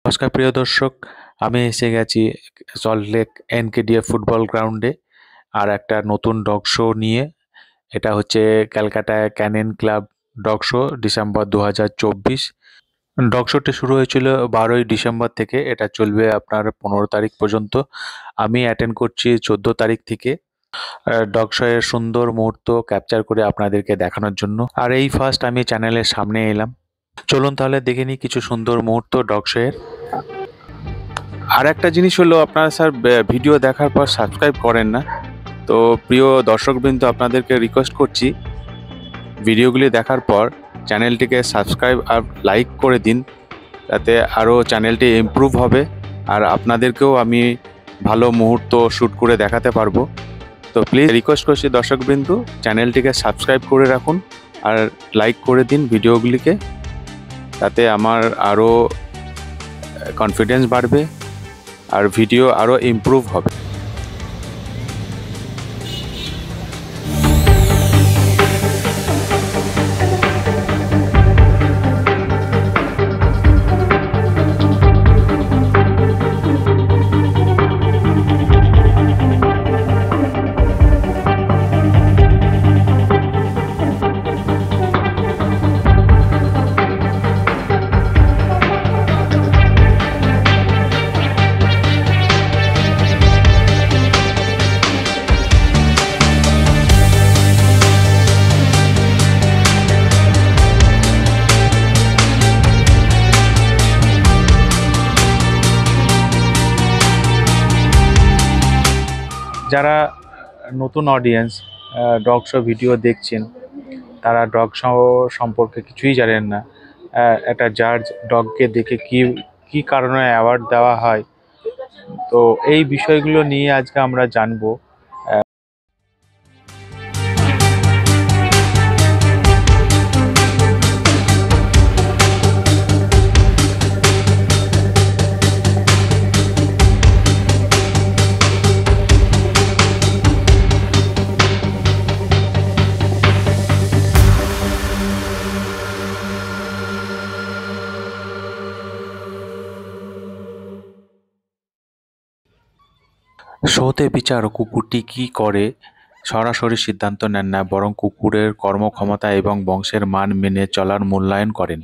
নমস্কার প্রিয় দর্শক, আমি এসে গেছি সল্টলেক এনকেডিএফ ফুটবল গ্রাউন্ডে আর একটা নতুন ডগ শো নিয়ে। এটা হচ্ছে ক্যালকাটায় canine club dog show December 2024। Dog শোটি শুরু হয়েছিল 12ই ডিসেম্বর থেকে, এটা চলবে আপনার 15 তারিখ পর্যন্ত। আমি অ্যাটেন্ড করছি 14 তারিখ থেকে ডগ শো এর সুন্দর মুহূর্ত ক্যাপচার করে আপনাদেরকে দেখানোর জন্য। আর এই ফার্স্ট আমি চ্যানেলের সামনে এলাম। চলুন তাহলে দেখে নিই কিছু সুন্দর মুহূর্ত ডগ শো এর। আর একটা জিনিস হলো, আপনারা স্যার ভিডিও দেখার পর সাবস্ক্রাইব করেন না। তো প্রিয় দর্শকবৃন্দ, আপনাদেরকে রিকোয়েস্ট করছি ভিডিওগুলি দেখার পর চ্যানেলটিকে সাবস্ক্রাইব আর লাইক করে দিন, তাতে আরও চ্যানেলটি ইমপ্রুভ হবে আর আপনাদেরকেও আমি ভালো মুহূর্ত শ্যুট করে দেখাতে পারবো। তো প্লিজ রিকোয়েস্ট করছি দর্শকবৃন্দ, চ্যানেলটিকে সাবস্ক্রাইব করে রাখুন আর লাইক করে দিন ভিডিওগুলিকে, তাতে আমার আরও কনফিডেন্স বাড়বে আর ভিডিও আরও ইমপ্রুভ হবে। যারা নতুন অডিয়েন্স ডগ শো ভিডিও দেখছেন, তারা ডগ শো সম্পর্কে কিছুই জানেন না। একটা জাজ ডগকে দেখে কি কারণে অ্যাওয়ার্ড দেওয়া হয়, তো এই বিষয়গুলো নিয়ে আজকে আমরা জানবো। শোতে বিচারক কুকুরটি কি করে সরাসরি সিদ্ধান্ত নেন না, বরং কুকুরের কর্মক্ষমতা এবং বংশের মান মেনে চলার মূল্যায়ন করেন।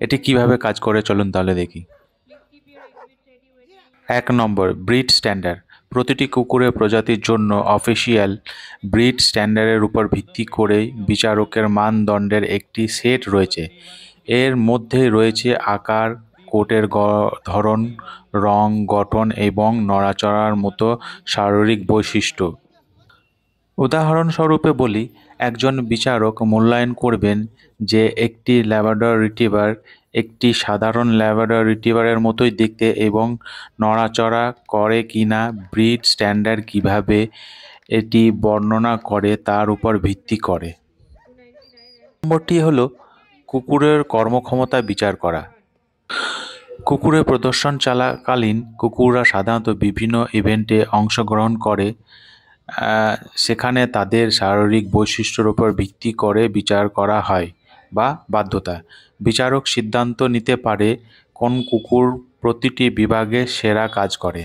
এটি কিভাবে কাজ করে চলুন তাহলে দেখি। 1 নম্বর, ব্রিড স্ট্যান্ডার্ড। প্রতিটি কুকুরের প্রজাতির জন্য অফিসিয়াল ব্রিড স্ট্যান্ডার্ডের উপর ভিত্তি করে বিচারকের মানদণ্ডের একটি সেট রয়েছে। এর মধ্যে রয়েছে আকার, কোটের ধরন, রং, গঠন এবং নড়াচড়ার মতো শারীরিক বৈশিষ্ট্য। উদাহরণস্বরূপে বলি, একজন বিচারক মূল্যায়ন করবেন যে একটি ল্যাব্রাডর রিট্রিভার একটি সাধারণ ল্যাব্রাডর রিট্রিভারের মতোই দেখতে এবং নড়াচড়া করে কিনা। ব্রিড স্ট্যান্ডার্ড কিভাবে এটি বর্ণনা করে তার উপর ভিত্তি করে। নম্বরটি হলো কুকুরের কর্মক্ষমতা বিচার করা। কুকুরের প্রদর্শন চলাকালীন কুকুররা সাধারণত বিভিন্ন ইভেন্টে অংশগ্রহণ করে, সেখানে তাদের শারীরিক বৈশিষ্ট্যের উপর ভিত্তি করে বিচার করা হয় বা বাধ্যতা। বিচারক সিদ্ধান্ত নিতে পারে কোন কুকুর প্রতিটি বিভাগে সেরা কাজ করে।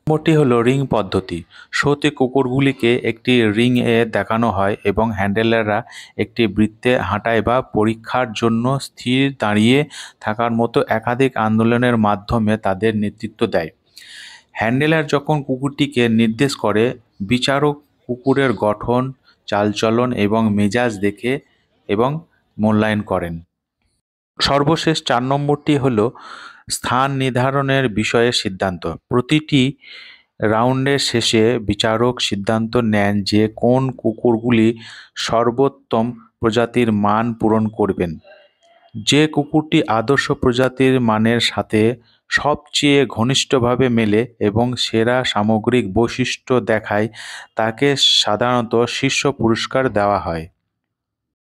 নম্বরটি হলো রিং পদ্ধতি। শোতে কুকুরগুলিকে একটি রিং-এ দেখানো হয় এবং হ্যান্ডলাররা একটি বৃত্তে হাঁটায় বা পরীক্ষার জন্য স্থির দাঁড়িয়ে থাকার মতো একাধিক আন্দোলনের মাধ্যমে তাদের নেতৃত্ব দেয়। হ্যান্ডলার যখন কুকুরটিকে নির্দেশ করে, বিচারক কুকুরের গঠন, চালচলন এবং মেজাজ দেখে এবং মূল্যায়ন করেন। সর্বশেষ 4 নম্বরটি হলো স্থান নির্ধারণের বিষয়ে সিদ্ধান্ত। প্রতিটি রাউন্ডের শেষে বিচারক সিদ্ধান্ত নেন যে কোন কুকুরগুলি সর্বোত্তম প্রজাতির মান পূরণ করবেন। যে কুকুরটি আদর্শ প্রজাতির মানের সাথে সবচেয়ে ঘনিষ্ঠভাবে মেলে এবং সেরা সামগ্রিক বৈশিষ্ট্য দেখায়, তাকে সাধারণত শীর্ষ পুরস্কার দেওয়া হয়।